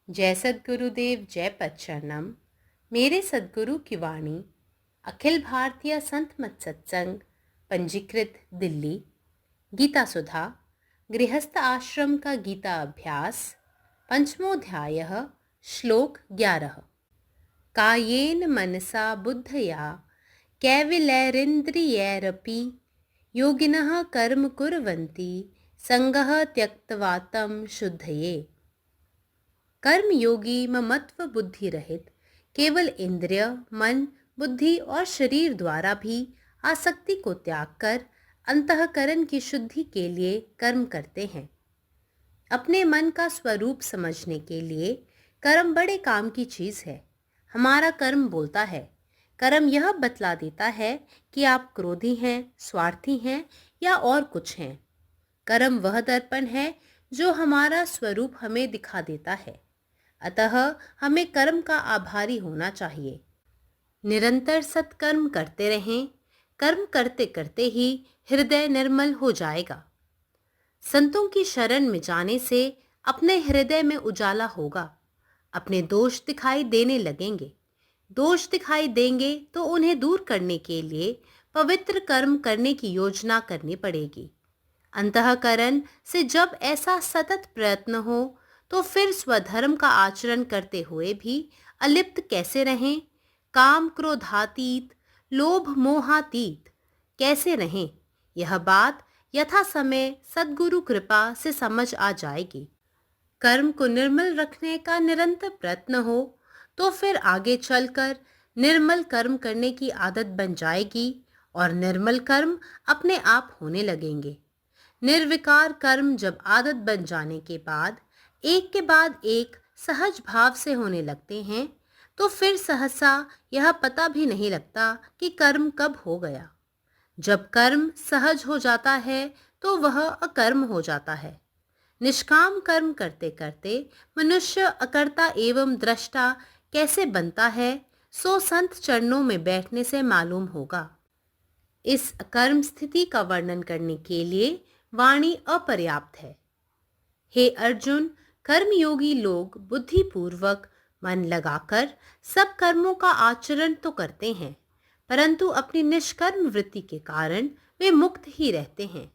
जय सद्गुरुदेव जय पच्चरणम। मेरे सद्गुरु की वाणी अखिल भारतीय संत मत सत्संग पंजीकृत दिल्ली। गीता सुधा गृहस्थ आश्रम का गीता अभ्यास पंचमोऽध्याय श्लोक 11। कायेन मनसा बुद्धया कैवल्येन्द्रियैरपि योगिनः कर्म कुर्वन्ति संगः त्यक्त्वा तं शुद्धये। कर्म योगी ममत्व बुद्धि रहित केवल इंद्रिय मन बुद्धि और शरीर द्वारा भी आसक्ति को त्याग कर अंतःकरण की शुद्धि के लिए कर्म करते हैं। अपने मन का स्वरूप समझने के लिए कर्म बड़े काम की चीज़ है। हमारा कर्म बोलता है, कर्म यह बतला देता है कि आप क्रोधी हैं, स्वार्थी हैं या और कुछ हैं। कर्म वह दर्पण है जो हमारा स्वरूप हमें दिखा देता है। अतः हमें कर्म का आभारी होना चाहिए। निरंतर सत्कर्म करते रहें। कर्म करते करते ही हृदय निर्मल हो जाएगा। संतों की शरण में जाने से अपने हृदय में उजाला होगा। अपने दोष दिखाई देने लगेंगे। दोष दिखाई देंगे तो उन्हें दूर करने के लिए पवित्र कर्म करने की योजना करनी पड़ेगी। अंतःकरण से जब ऐसा सतत प्रयत्न हो तो फिर स्वधर्म का आचरण करते हुए भी अलिप्त कैसे रहें? काम क्रोधातीत लोभ मोहातीत कैसे रहें? यह बात यथा समय सद्गुरु कृपा से समझ आ जाएगी। कर्म को निर्मल रखने का निरंतर प्रयत्न हो तो फिर आगे चलकर निर्मल कर्म करने की आदत बन जाएगी और निर्मल कर्म अपने आप होने लगेंगे। निर्विकार कर्म जब आदत बन जाने के बाद एक के बाद एक सहज भाव से होने लगते हैं तो फिर सहसा यह पता भी नहीं लगता कि कर्म कब हो गया। जब कर्म सहज हो जाता है तो वह अकर्म हो जाता है। निष्काम कर्म करते करते मनुष्य अकर्ता एवं दृष्टा कैसे बनता है, सो संत चरणों में बैठने से मालूम होगा। इस अकर्म स्थिति का वर्णन करने के लिए वाणी अपर्याप्त है। हे अर्जुन, कर्मयोगी लोग बुद्धिपूर्वक मन लगाकर सब कर्मों का आचरण तो करते हैं, परंतु अपनी निष्कर्म वृत्ति के कारण वे मुक्त ही रहते हैं,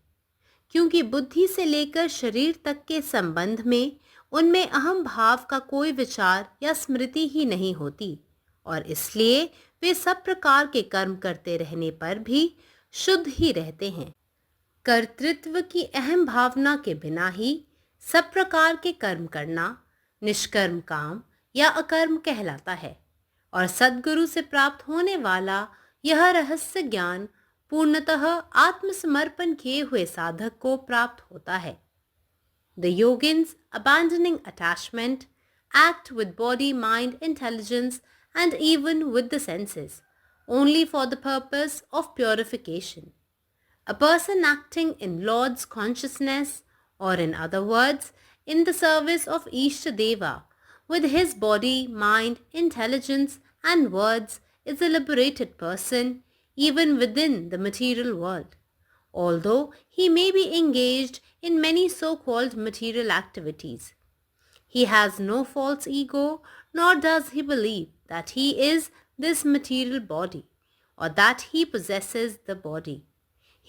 क्योंकि बुद्धि से लेकर शरीर तक के संबंध में उनमें अहम भाव का कोई विचार या स्मृति ही नहीं होती और इसलिए वे सब प्रकार के कर्म करते रहने पर भी शुद्ध ही रहते हैं। कर्तृत्व की अहम भावना के बिना ही सब प्रकार के कर्म करना निष्कर्म काम या अकर्म कहलाता है और सद्गुरु से प्राप्त होने वाला यह रहस्य ज्ञान पूर्णतः आत्मसमर्पण किए हुए साधक को प्राप्त होता है। The yogins, abandoning attachment, act with body, mind, intelligence, and even with the senses, only for the purpose of purification. A person acting in Lord's consciousness, or in other words, in the service of Ishtadeva, with his body, mind, intelligence, and words, is a liberated person, even within the material world. Although he may be engaged in many so-called material activities. He has no false ego, nor does he believe that he is this material body, or that he possesses the body.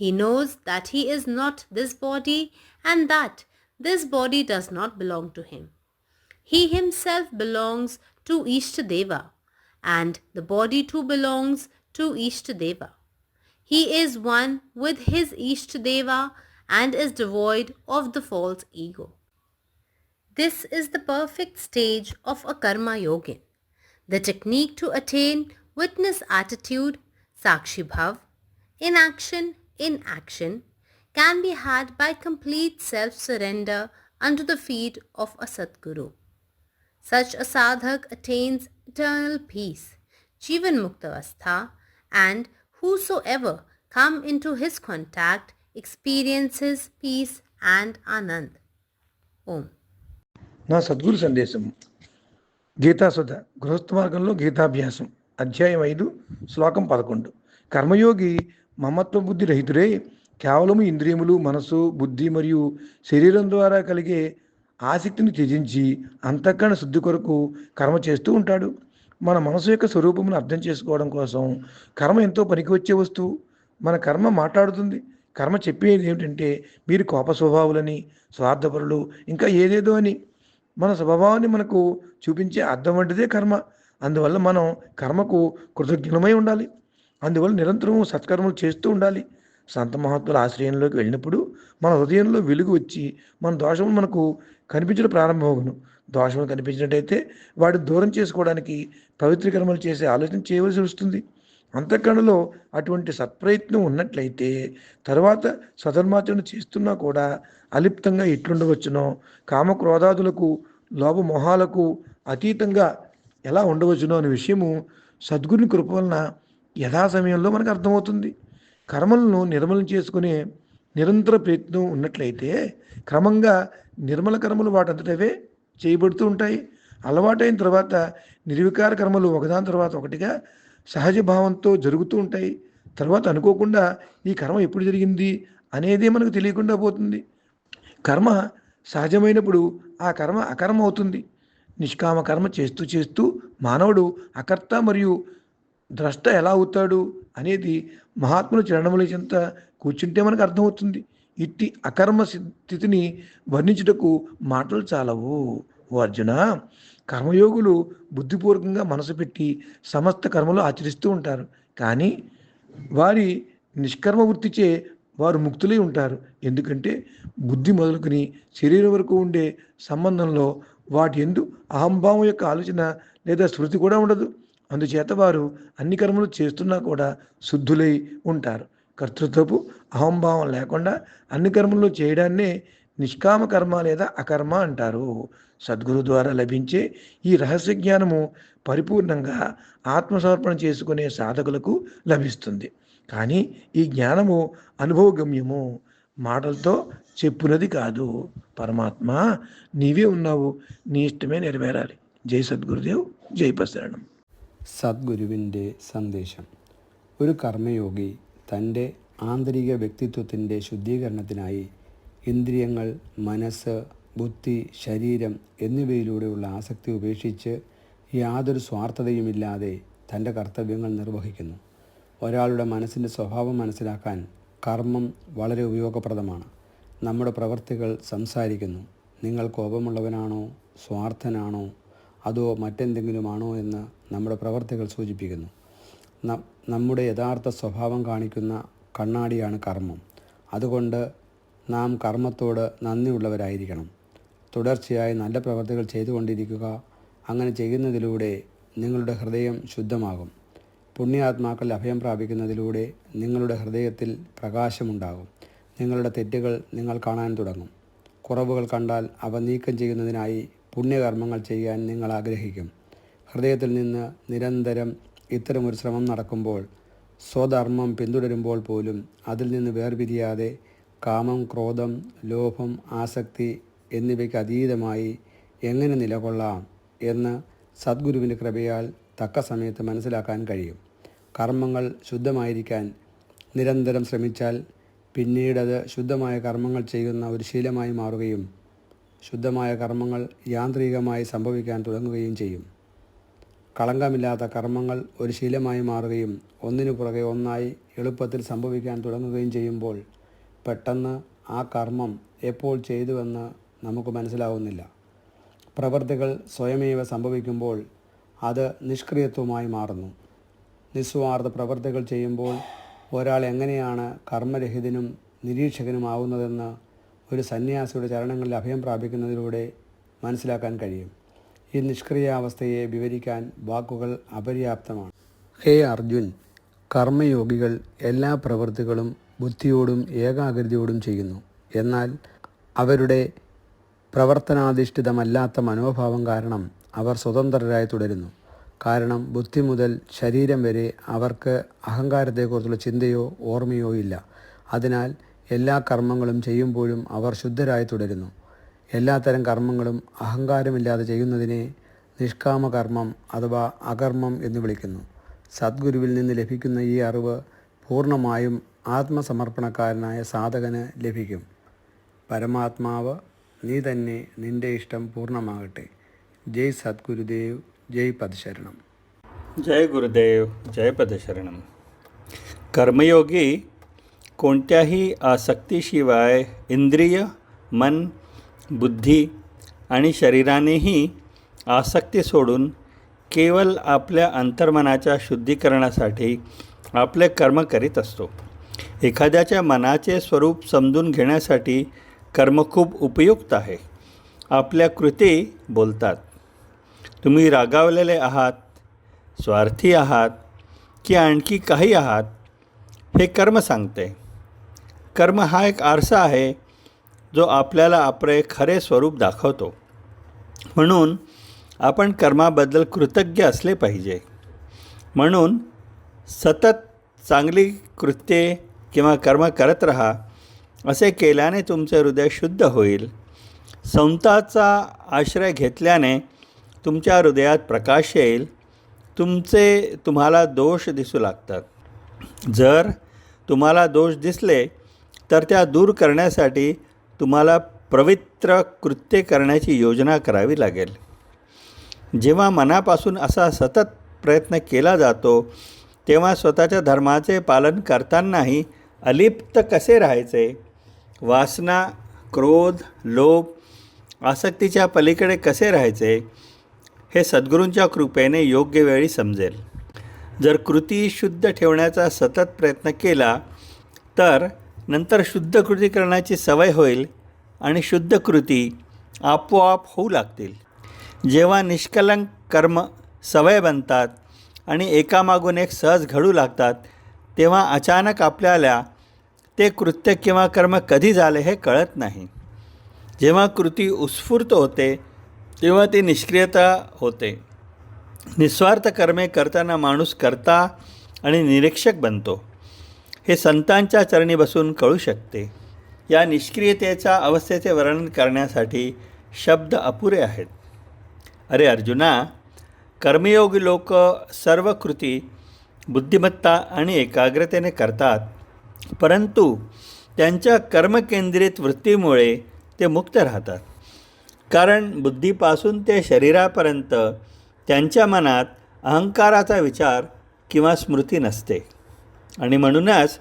He knows that he is not this body and that this body does not belong to him. He himself belongs to Ishtadeva, and the body too belongs to Ishtadeva. He is one with his Ishtadeva and is devoid of the false ego. This is the perfect stage of a karma yogin. The technique to attain witness attitude, Sakshi Bhav, in action, can be had by complete self-surrender unto the feet of a Satguru. Such a sadhak attains eternal peace, Jivan Muktavastha, and whosoever come into his contact experiences peace and anand. Om. నా సద్గురు సందేశం గీతాసుధ గృహస్థ మార్గంలో గీతాభ్యాసం అధ్యాయం 5 శ్లోకం 11. కర్మయోగి మమత్వ బుద్ధి రహితుడై కేవలము ఇంద్రియములు మనసు బుద్ధి మరియు శరీరం ద్వారా కలిగే ఆసక్తిని త్యజించి అంతఃకరణ శుద్ధి కొరకు కర్మ చేస్తూ ఉంటాడు. మన మనసు యొక్క స్వరూపమును అర్థం చేసుకోవడం కోసం కర్మ ఎంతో పనికి వచ్చే వస్తువు. మన కర్మ మాట్లాడుతుంది. కర్మ చెప్పేది ఏమిటంటే మీరు కోప స్వభావులని, స్వార్థపరులు, ఇంకా ఏదేదో అని మన స్వభావాన్ని మనకు చూపించే అర్థం వంటిదే కర్మ. అందువల్ల మనం కర్మకు కృతజ్ఞమై ఉండాలి. అందువల్ల నిరంతరం సత్కర్మలు చేస్తూ ఉండాలి. సంత మహాత్ముల ఆశ్రయంలోకి వెళ్ళినప్పుడు మన హృదయంలో వెలుగు వచ్చి మన దోషములు మనకు కనిపించడం ప్రారంభమవును. దోషములు కనిపించినట్టయితే వాటిని దూరం చేసుకోవడానికి పవిత్రీకర్మలు చేసే ఆలోచన చేయవలసి వస్తుంది. అంతఃకరణలో అటువంటి సత్ప్రయత్నం ఉన్నట్లయితే తర్వాత స్వధర్మాచరణ చేస్తున్నా కూడా అలిప్తంగా ఎట్లుండవచ్చునో, కామక్రోధాదులకు, లోభమోహాలకు అతీతంగా ఎలా ఉండవచ్చునో అనే విషయము సద్గురుని కృప వలన యథా సమయంలో మనకు అర్థమవుతుంది. కర్మలను నిర్మలం చేసుకునే నిరంతర ప్రయత్నం ఉన్నట్లయితే క్రమంగా నిర్మల కర్మలు వాటంతటవే చేయబడుతూ ఉంటాయి. అలవాటైన తర్వాత నిర్వికార కర్మలు ఒకదాని తర్వాత ఒకటిగా సహజ భావంతో జరుగుతూ ఉంటాయి. తర్వాత అనుకోకుండా ఈ కర్మ ఎప్పుడు జరిగింది అనేదే మనకు తెలియకుండా పోతుంది. కర్మ సహజమైనప్పుడు ఆ కర్మ అకర్మ అవుతుంది. నిష్కామ కర్మ చేస్తూ చేస్తూ మానవుడు అకర్త మరియు ద్రష్ట ఎలా అవుతాడు అనేది మహాత్ముల చరణముల చెంత కూర్చుంటే మనకు అర్థమవుతుంది. ఇట్టి అకర్మ స్థితిని వర్ణించుటకు మాటలు చాలవు. ఓ అర్జున, కర్మయోగులు బుద్ధిపూర్వకంగా మనసు పెట్టి సమస్త కర్మలు ఆచరిస్తూ ఉంటారు. కానీ వారి నిష్కర్మ వృత్తిచే వారు ముక్తులై ఉంటారు. ఎందుకంటే బుద్ధి మొదలుకొని శరీరం వరకు ఉండే సంబంధంలో వాటి యందు అహంభావం యొక్క ఆలోచన లేదా స్మృతి కూడా ఉండదు. అందుచేత వారు అన్ని కర్మలు చేస్తున్నా కూడా శుద్ధులై ఉంటారు. కర్తృత్వపు అహంభావం లేకుండా అన్ని కర్మలు చేయడాన్నే నిష్కామ కర్మ లేదా అకర్మ అంటారు. సద్గురు ద్వారా లభించే ఈ రహస్య జ్ఞానము పరిపూర్ణంగా ఆత్మసమర్పణ చేసుకునే సాధకులకు లభిస్తుంది. కానీ ఈ జ్ఞానము అనుభవగమ్యము, మాటలతో చెప్పునది కాదు. పరమాత్మ నీవే ఉన్నావు, నీ ఇష్టమే నెరవేరాలి. జై సద్గురుదేవ్, జై ప్రసరణం. സദ്ഗുരുവിൻ്റെ സന്ദേശം. ഒരു കർമ്മയോഗി തൻ്റെ ആന്തരിക വ്യക്തിത്വത്തിൻ്റെ ശുദ്ധീകരണത്തിനായി ഇന്ദ്രിയങ്ങൾ, മനസ്സ്, ബുദ്ധി, ശരീരം എന്നിവയിലൂടെയുള്ള ആസക്തി ഉപേക്ഷിച്ച് യാതൊരു സ്വാർത്ഥതയുമില്ലാതെ തൻ്റെ കർത്തവ്യങ്ങൾ നിർവഹിക്കുന്നു. ഒരാളുടെ മനസ്സിൻ്റെ സ്വഭാവം മനസ്സിലാക്കാൻ കർമ്മം വളരെ ഉപയോഗപ്രദമാണ്. നമ്മുടെ പ്രവൃത്തികൾ സംസാരിക്കുന്നു. നിങ്ങൾ കോപമുള്ളവനാണോ, സ്വാർത്ഥനാണോ, അതോ മറ്റെന്തെങ്കിലുമാണോ എന്ന് നമ്മുടെ പ്രവർത്തികൾ സൂചിപ്പിക്കുന്നു. നമ്മുടെ യഥാർത്ഥ സ്വഭാവം കാണിക്കുന്ന കണ്ണാടിയാണ് കർമ്മം. അതുകൊണ്ട് നാം കർമ്മത്തോട് നന്ദിയുള്ളവരായിരിക്കണം. തുടർച്ചയായി നല്ല പ്രവർത്തികൾ ചെയ്തുകൊണ്ടിരിക്കുക. അങ്ങനെ ചെയ്യുന്നതിലൂടെ നിങ്ങളുടെ ഹൃദയം ശുദ്ധമാകും. പുണ്യാത്മാക്കൾ അഭയം പ്രാപിക്കുന്നതിലൂടെ നിങ്ങളുടെ ഹൃദയത്തിൽ പ്രകാശമുണ്ടാകും. നിങ്ങളുടെ തെറ്റുകൾ നിങ്ങൾ കാണാൻ തുടങ്ങും. കുറവുകൾ കണ്ടാൽ അവ നീക്കം ചെയ്യുന്നതിനായി പുണ്യകർമ്മങ്ങൾ ചെയ്യാൻ നിങ്ങൾ ആഗ്രഹിക്കും. ഹൃദയത്തിൽ നിന്ന് നിരന്തരം ഇത്തരമൊരു ശ്രമം നടക്കുമ്പോൾ, സ്വധർമ്മം പിന്തുടരുമ്പോൾ പോലും അതിൽ നിന്ന് വേർപിരിയാതെ കാമം, ക്രോധം, ലോഭം, ആസക്തി എന്നിവയ്ക്ക് അതീതമായി എങ്ങനെ നിലകൊള്ളാം എന്ന് സദ്ഗുരുവിൻ്റെ കൃപയാൽ തക്ക സമയത്ത് മനസ്സിലാക്കാൻ കഴിയും. കർമ്മങ്ങൾ ശുദ്ധമായിരിക്കാൻ നിരന്തരം ശ്രമിച്ചാൽ പിന്നീടത് ശുദ്ധമായ കർമ്മങ്ങൾ ചെയ്യുന്ന ഒരു ശീലമായി മാറുകയും ശുദ്ധമായ കർമ്മങ്ങൾ യാന്ത്രികമായി സംഭവിക്കാൻ തുടങ്ങുകയും ചെയ്യും. കളങ്കമില്ലാത്ത കർമ്മങ്ങൾ ഒരു ശീലമായി മാറുകയും ഒന്നിനു പുറകെ ഒന്നായി എളുപ്പത്തിൽ സംഭവിക്കാൻ തുടങ്ങുകയും ചെയ്യുമ്പോൾ പെട്ടെന്ന് ആ കർമ്മം എപ്പോൾ ചെയ്തുവെന്ന് നമുക്ക് മനസ്സിലാവുന്നില്ല. പ്രവൃത്തികൾ സ്വയമേവ സംഭവിക്കുമ്പോൾ അത് നിഷ്ക്രിയത്വമായി മാറുന്നു. നിസ്വാർത്ഥ പ്രവൃത്തികൾ ചെയ്യുമ്പോൾ ഒരാൾ എങ്ങനെയാണ് കർമ്മരഹിതനും നിരീക്ഷകനുമാവുന്നതെന്ന് ഒരു സന്യാസിയുടെ ചരണങ്ങളിൽ അഭയം പ്രാപിക്കുന്നതിലൂടെ മനസ്സിലാക്കാൻ കഴിയും. ഈ നിഷ്ക്രിയാവസ്ഥയെ വിവരിക്കാൻ വാക്കുകൾ അപര്യാപ്തമാണ്. ഹേ അർജുൻ, കർമ്മയോഗികൾ എല്ലാ പ്രവൃത്തികളും ബുദ്ധിയോടും ഏകാഗ്രതയോടും ചെയ്യുന്നു. എന്നാൽ അവരുടെ പ്രവർത്തനാധിഷ്ഠിതമല്ലാത്ത മനോഭാവം കാരണം അവർ സ്വതന്ത്രരായി തുടരുന്നു. കാരണം ബുദ്ധി മുതൽ ശരീരം വരെ അവർക്ക് അഹങ്കാരത്തെക്കുറിച്ചുള്ള ചിന്തയോ ഓർമ്മയോ ഇല്ല. അതിനാൽ എല്ലാ കർമ്മങ്ങളും ചെയ്യുമ്പോഴും അവർ ശുദ്ധരായി തുടരുന്നു. എല്ലാത്തരം കർമ്മങ്ങളും അഹങ്കാരമില്ലാതെ ചെയ്യുന്നതിനെ നിഷ്കാമകർമ്മം അഥവാ അകർമ്മം എന്ന് വിളിക്കുന്നു. സദ്ഗുരുവിൽ നിന്ന് ലഭിക്കുന്ന ഈ അറിവ് പൂർണ്ണമായും ആത്മസമർപ്പണക്കാരനായ സാധകന് ലഭിക്കും. പരമാത്മാവ് നീ തന്നെ നിൻ്റെ ഇഷ്ടം പൂർണ്ണമാകട്ടെ. ജയ് സദ്ഗുരുദേവ്, ജയ് പദശരണം. जय गुरुदेव, जय पदशरणम. कर्मयोगी कोणत्याही आसक्तीशिवाय इंद्रिय, मन, बुद्धी आणि शरीरानेही आसक्ती सोडून केवळ आपल्या अंतर्मनाच्या शुद्धीकरणासाठी आपले कर्म करीत असतो. एखाद्याच्या मनाचे स्वरूप समजून घेण्यासाठी कर्म खूप उपयुक्त आहे. आपल्या कृती बोलतात. तुम्ही रागावलेले आहात, स्वार्थी आहात की आणखी काही आहात हे कर्म सांगते. कर्म हा एक आरसा आहे जो आपल्याला आपले खरे स्वरूप दाखवतो. म्हणून आपण कर्माबद्दल कृतज्ञ असले पाहिजे. म्हणून सतत चांगली कृत्ये किंवा कर्म करत राहा. असे केल्याने तुमचे हृदय शुद्ध होईल. संताचा आश्रय घेतल्याने तुमच्या हृदयात प्रकाश येईल. तुम्हाला दोष दिसू लागतात. जर तुम्हाला दोष दिसले तर त्या दूर करण्यासाठी तुम्हाला पवित्र कृत्य करण्याची योजना करावी लागेल. जेव्हा मनापासून असा सतत प्रयत्न केला जातो तेव्हा स्वतःच्या धर्माचे पालन करतानाही अलिप्त कसे राहायचे, वासना, क्रोध, लोभ, आसक्तीच्या पलीकडे कसे राहायचे हे सद्गुरूंच्या कृपेने योग्य वेळी समजेल. जर कृती शुद्ध ठेवण्याचा सतत प्रयत्न केला तर नंतर शुद्ध कृती करण्याची सवय होईल आणि शुद्ध कृती आपोआप होऊ लागतील. जेव्हा निष्कलंक कर्म सवय बनतात आणि एकामागून एक सहज घडू लागतात तेव्हा अचानक आपल्याला ते कृत्य किंवा कर्म कधी झाले हे कळत नाही. जेव्हा कृती उत्स्फूर्त होते तेव्हा ती निष्क्रियता होते. निस्वार्थ कर्मे करताना माणूस कर्ता आणि निरीक्षक बनतो. हे संतांच्या चरणी बसून कळू शकते. या निष्क्रियतेच्या अवस्थेचे वर्णन करण्यासाठी शब्द अपुरे आहेत. अरे अर्जुना, कर्मयोगी लोक सर्व कृती बुद्धिमत्ता आणि एकाग्रतेने करतात, परंतु त्यांच्या कर्मकेंद्रित वृत्तीमुळे ते मुक्त राहतात. कारण बुद्धीपासून ते शरीरापर्यंत त्यांच्या मनात अहंकाराचा विचार किंवा स्मृती नसते आणि म्हणूनच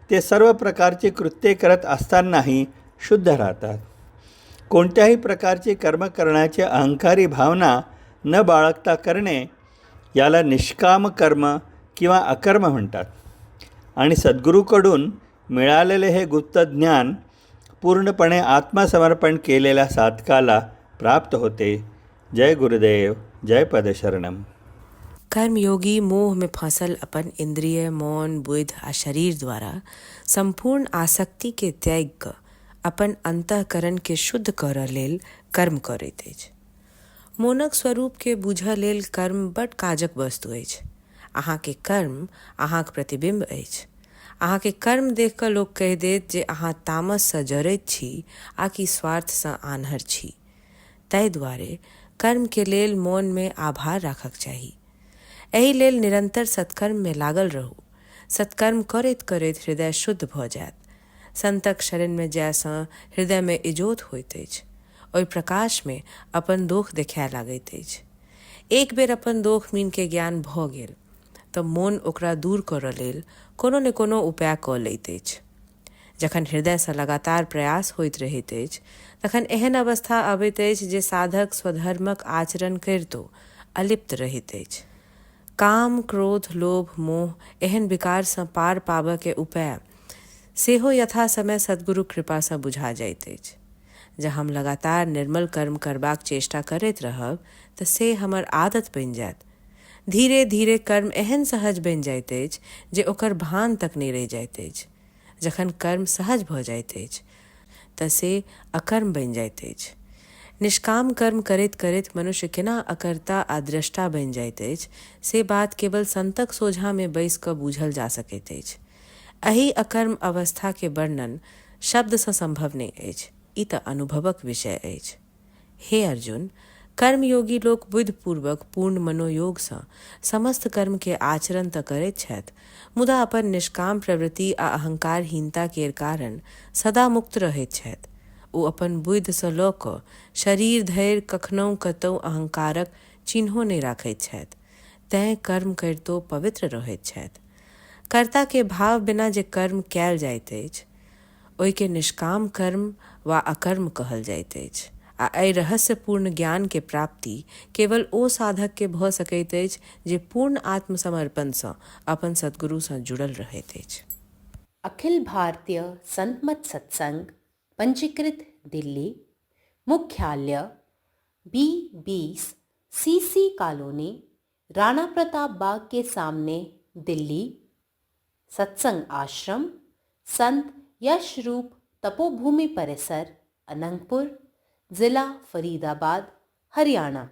ते सर्व प्रकारची कृत्ये करत असतानाही शुद्ध राहतात. कोणत्याही प्रकारची कर्म करण्याची अहंकारी भावना न बाळगता करणे याला निष्काम कर्म किंवा अकर्म म्हणतात. आणि सद्गुरूकडून मिळालेले हे गुप्त ज्ञान पूर्णपणे आत्मसमर्पण केलेल्या साधकाला प्राप्त होते. जय गुरुदेव, जय पदशरणम. कर्मयोगी मोह में फंसल अपन इंद्रिय, मौन, बुद्ध आ शरीर द्वारा संपूर्ण आसक्ति के त्याग क अपन अंतःकरण के शुद्ध करऽ लेल कर्म करैत अछि. मोनक स्वरूप के बुझऽ लेल कर्म बड काजक वस्तु अछि. अहाँके कर्म अहाँक प्रतिबिंब अछि. अहाँके कर्म देख कऽ लोक कहि देत जे अहाँ तामससँ जरैत छी आ कि स्वार्थसँ आन्हर छी. ताहि दुआरे कर्म के लेल मोन में आभार राखक चाही. एहि लेल निरंतर सत्कर्म में लागल रहू. सत्कर्म करैत करैत हृदय शुद्ध भऽ जायत. संतक शरण में जायसँ हृदय में इजोत होइत अछि. ओहि प्रकाश में अपन दोख देखाय लागैत अछि. एक बेर अपन दोख मीन के ज्ञान भऽ गेल तऽ मोन ओकरा दूर करऽ लेल कोनो ने कोनो उपाय कऽ लैत अछि. जखन हृदयसँ लगातार प्रयास होइत रहैत अछि तखन एहन अवस्था अबैत अछि जे साधक स्वधर्मक आचरण करितो अलिप्त रहैत अछि. काम, क्रोध, लोभ, मोह एहन विकारसँ पार पाबऽ के उपाय सेहो यथा समय सद्गुरु कृपासँ बुझा जाइत अछि. जँ हम लगातार निर्मल कर्म करबाक चेष्टा करैत रहब तऽ से हमर आदत बनि जायत. धीरे धीरे कर्म एहन सहज बनि जाइत अछि जे ओकर भान तक नहि रहि जाइत अछि. जखन कर्म सहज भऽ जाइत अछि तऽ से अकर्म बनि जाइत अछि. निष्काम कर्म करैत करैत मनुष्य केना अकर्ता आ दृष्टा बनि जाइत अछि से बात केवल संतक सोझा में बैस कऽ बूझल जा सकैत अछि. एहि अकर्म अवस्था के वर्णन शब्दसँ संभव नहि अछि. ई तऽ अनुभवक विषय अछि. हे अर्जुन, कर्मयोगी लोक बुद्धिपूर्वक पूर्ण मनोयोगसँ समस्त कर्म के आचरण तऽ करैत छथि, मुदा अपन निष्काम प्रवृत्ति आ अहंकारहीनता के कारण सदा मुक्त रहैत छथि. ओ अपन बुद्धि सँ लऽ कऽ शरीर धरि कखनहु कतहु अहंकारक चिन्हो नहि राखैत छथि, तैँ कर्म करितो पवित्र रहैत छथि। कर्ता के भाव बिना जे कर्म कयल जाइत अछि ओहिके निष्काम कर्म वा अकर्म कहल जाइत अछि। आ एहि रहस्यपूर्ण ज्ञान के प्राप्ति केवल ओ साधक के भऽ सकैत अछि जे पूर्ण आत्मसमर्पण सँ अपन सद्गुरु सँ जुड़ल रहैत अछि। अखिल भारतीय संत मत सत्संग, पंजीकृत दिल्ली, मुख्यालय B20 CC colony, Rana Pratap Bagh के सामने, दिल्ली। सत्संग आश्रम संत यश रूप तपोभूमि परिसर, अनंगपुर, जिला फरीदाबाद, हरियाणा।